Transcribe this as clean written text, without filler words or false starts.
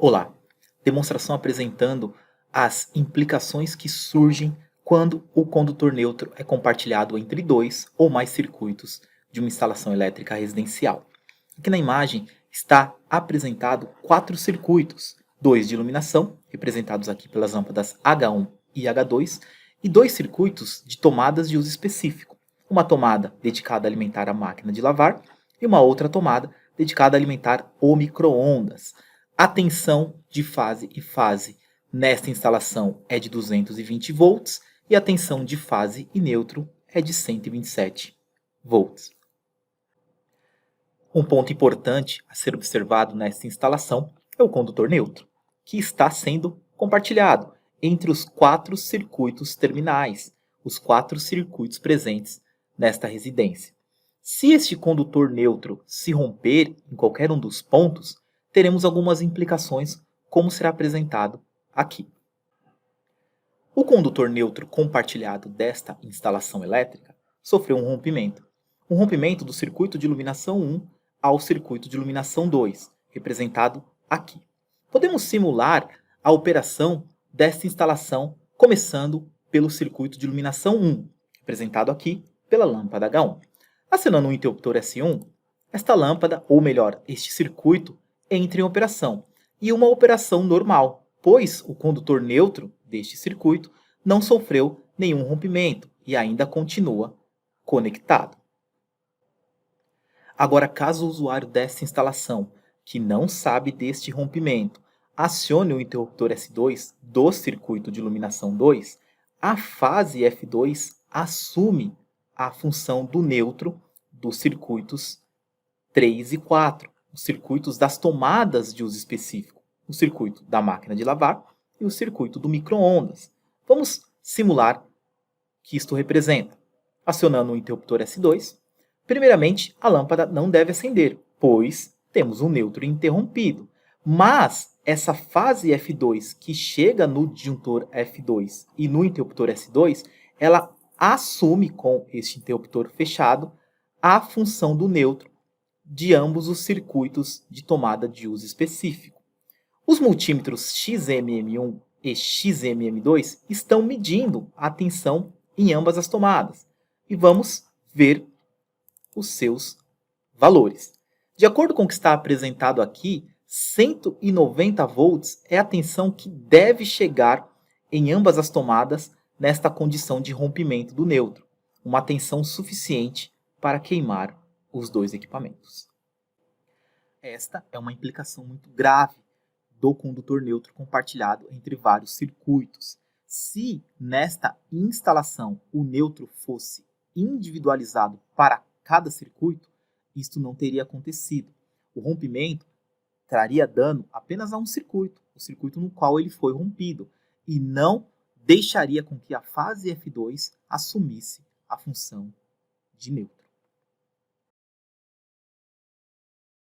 Olá! Demonstração apresentando as implicações que surgem quando o condutor neutro é compartilhado entre dois ou mais circuitos de uma instalação elétrica residencial. Aqui na imagem está apresentado 4 circuitos, 2 de iluminação, representados aqui pelas lâmpadas H1 e H2, e 2 circuitos de tomadas de uso específico. Uma tomada dedicada a alimentar a máquina de lavar e uma outra tomada dedicada a alimentar o micro-ondas. A tensão de fase e fase nesta instalação é de 220 volts e a tensão de fase e neutro é de 127 volts. Um ponto importante a ser observado nesta instalação é o condutor neutro, que está sendo compartilhado entre os 4 circuitos terminais, os 4 circuitos presentes nesta residência. Se este condutor neutro se romper em qualquer um dos pontos, teremos algumas implicações, como será apresentado aqui. O condutor neutro compartilhado desta instalação elétrica sofreu um rompimento do circuito de iluminação 1 ao circuito de iluminação 2, representado aqui. Podemos simular a operação desta instalação começando pelo circuito de iluminação 1, representado aqui pela lâmpada H1. Acionando o interruptor S1, esta lâmpada, ou melhor, este circuito, entra em operação, e uma operação normal, pois o condutor neutro deste circuito não sofreu nenhum rompimento e ainda continua conectado. Agora, caso o usuário desta instalação, que não sabe deste rompimento, acione o interruptor S2 do circuito de iluminação 2, a fase F2 assume a função do neutro dos circuitos 3 e 4, os circuitos das tomadas de uso específico, o circuito da máquina de lavar e o circuito do micro-ondas. Vamos simular o que isto representa. Acionando o interruptor S2, primeiramente a lâmpada não deve acender, pois temos um neutro interrompido. Mas essa fase F2 que chega no disjuntor F2 e no interruptor S2, ela assume com este interruptor fechado a função do neutro de ambos os circuitos de tomada de uso específico. Os multímetros XMM1 e XMM2 estão medindo a tensão em ambas as tomadas e vamos ver os seus valores. De acordo com o que está apresentado aqui, 190 volts é a tensão que deve chegar em ambas as tomadas nesta condição de rompimento do neutro, uma tensão suficiente para queimar os dois equipamentos. Esta é uma implicação muito grave do condutor neutro compartilhado entre vários circuitos. Se nesta instalação o neutro fosse individualizado para cada circuito, isto não teria acontecido. O rompimento traria dano apenas a um circuito, o circuito no qual ele foi rompido, e não deixaria com que a fase F2 assumisse a função de neutro.